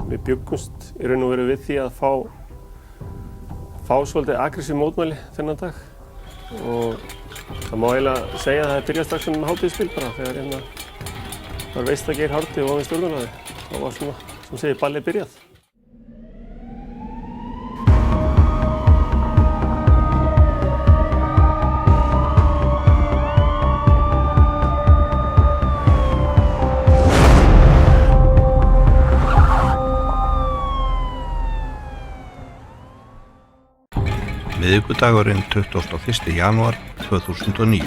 Við bjuggumst í raun og veru við því að fá svolítið aggressív mótmæli þennan dag og það má eiginlega segja að það byrjaði strax með hátíðisspil bara þegar var veist að Geir Haarde og ofan stjórnarráði. Það var svona, sem segir, ballið byrjað. Miðvikudagurinn 21. janúar 2009.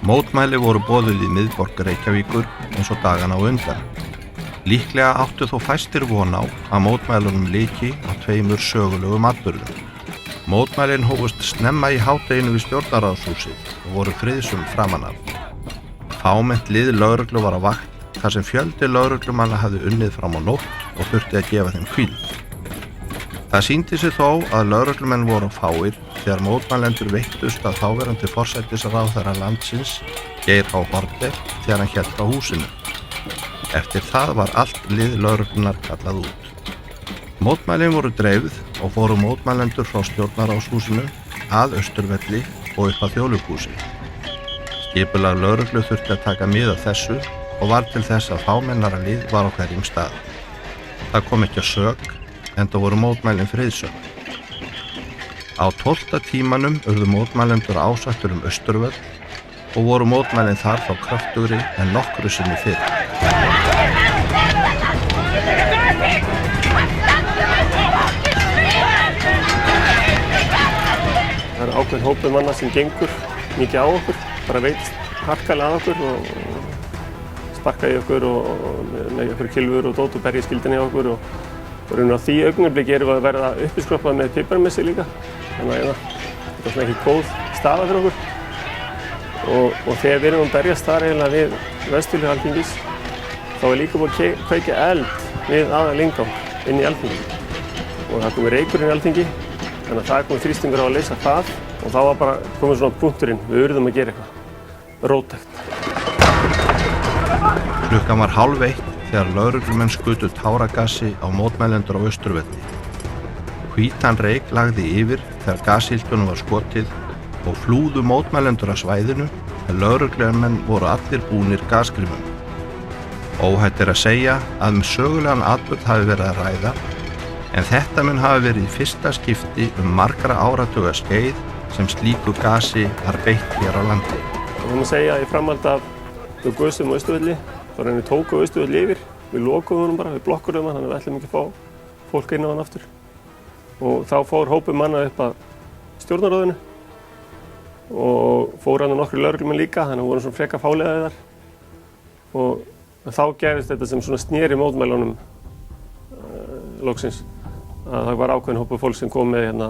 Mótmæli voru boðuð í miðborg Reykjavíkur eins og dagana á undan. Líklega áttu þó fæstir von á að mótmælunum lyki á tveimur sögulegum atburðum. Mótmælin hófust snemma í hádeginu við stjórnarráðshúsið og voru friðsöm framan af. Fámennt lið lögreglu var á vakt þar sem fjöldi lögreglumanna hafði unnið fram á nótt og þurfti að gefa þeim hvíld. Það sýndi sig þó að lögreglumenn voru fáir þegar mótmælendur veittust að þáverandi forsætisráðherra landsins, Geir Haarde, þegar hann hélt á húsinu. Eftir það var allt lið lögreglunar kallað út. Mótmælin voru dreifð og fóru mótmælendur frá stjórnarráðshúsinu að Austurvelli og upp að Þjóðleikhúsi. Skipulag lögreglu þurfti að taka mið af þessu og var til þess að fámennara lið var á hverjum stað. Það kom ekki að sök, enda voru mótmælin friðsöm. Á 12. tímanum urðu mótmælendur ásættur Austurvöll og voru mótmælin þar þá kraftugri en nokkru sinni fyrr. Það er ákveðin hópur manna sem gengur mikið á okkur, bara veitst harkalega að okkur og sparka í okkur og með okkur kylfur og dót og berja skildinni á okkur og á því augnablikki erum við að verða uppiskroppað með piparmessi líka. Þannig að þetta er svona ekki góð staða fyrir okkur. Og þegar við erum að berjast þar eiginlega við Vesturhlið Alþingis, þá er líka búið að kveikja eld við aðalinngáng inn í Alþingi. Og það komið reykur inn í Alþingi, þannig að það komið þrýstingur á að leysa það og þá var bara komið svona punkturinn, við urðum að gera eitthvað róttækt. Klukkan var 12:30 þegar lögreglumenn skutu táragasi á mótmælendur á Austurvelli. Hvítan reyk lagði yfir þegar gashylkjunum var skotið og flúðu mótmælendur af svæðinu en lögreglumenn voru allir búnir gasgrímum. Óhætt er að segja að sögulegan atburð hafi verið að ræða en þetta mun hafi verið í fyrsta skipti margra áratuga skeið sem slíku gasi var beitt hér á landi. Það má segja að í framhaldi af gösum á Austurvelli þá reynir tóku Austurvelli yfir, við lokuðum honum bara, við blokkuðum hann, þannig að við ætlum ekki að fá fólk inn á hann aftur. Og þá fór hópur manna upp að stjórnarráðinu og fór hann nokkru lögreglumenn líka, þannig að voru svona freka fáliðaðir þar. Og þá gerist þetta sem svona sneri mótmælunum loksins. Að það var ákveðin hópur fólk sem kom með hérna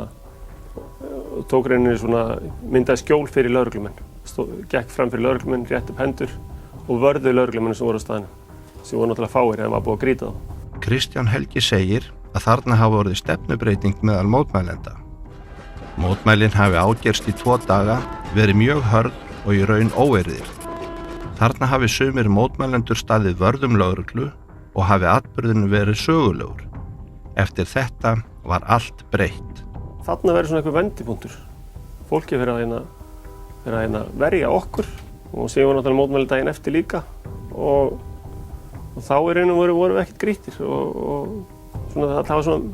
og tók reyninni svona myndaði skjól fyrir lögreglumenn. Gekk fram fyrir lögreglumenn, rétt upp hendur og vörðu lögreglumenn sem voru á staðinu, sem voru náttúrulega fáir en var búið að grýta þá. Kristján Helgi segir að þarna hafi orðið stefnubreiting meðal mótmælenda. Mótmælin hafi ágerst í 2 daga, verið mjög hörð og í raun óeirðir. Þarna hafi sumir mótmælendur staðið vörðum lögreglu og hafi atburðinu verið sögulegur. Eftir þetta var allt breytt. Þarna verið svona einhver vendipunktur. Fólki verið að verja okkur og síðan var náttúrulega mótmæli daginn eftir líka og þá í raun og veru vorum við ekkert grýttir og svona það var svona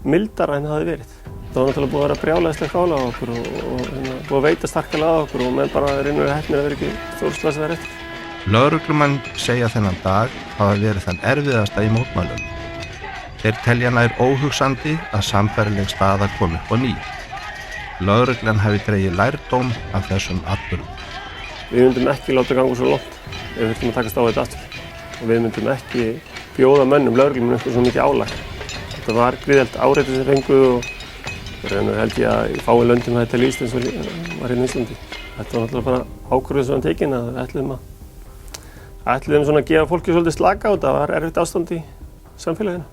mildara en það hafði verið. Það var náttúrulega búið að vera brjálæðislegt álag á okkur og búið að veita starkalega að okkur og menn bara reynir að heppnir að vera ekki stórslasaðir eftir. Lögreglumenn segja þennan dag hafa verið þann erfiðasta í mótmælum. Þeir telja nær óhugsandi að sambærileg staða komi upp á ný. Lögreglan hafi dregið lærdóm af þessum atburðum. Við myndum ekki láta ganga svo langt ef við þurfum að takast á þetta aftur. Og við myndum ekki bjóða mönnum, lögreglumennum eitthvað svo mikið álag. Þetta var gríðarlegt áreiti sem fengu og held ég að í fáum löndum þetta lýst eins og var hérna í Íslandi. Þetta var náttúrulega bara ákvörðun sem var tekin að við ætluðum svona að gefa fólki svolítið slaka og þetta var erfitt ástand í samfélaginu.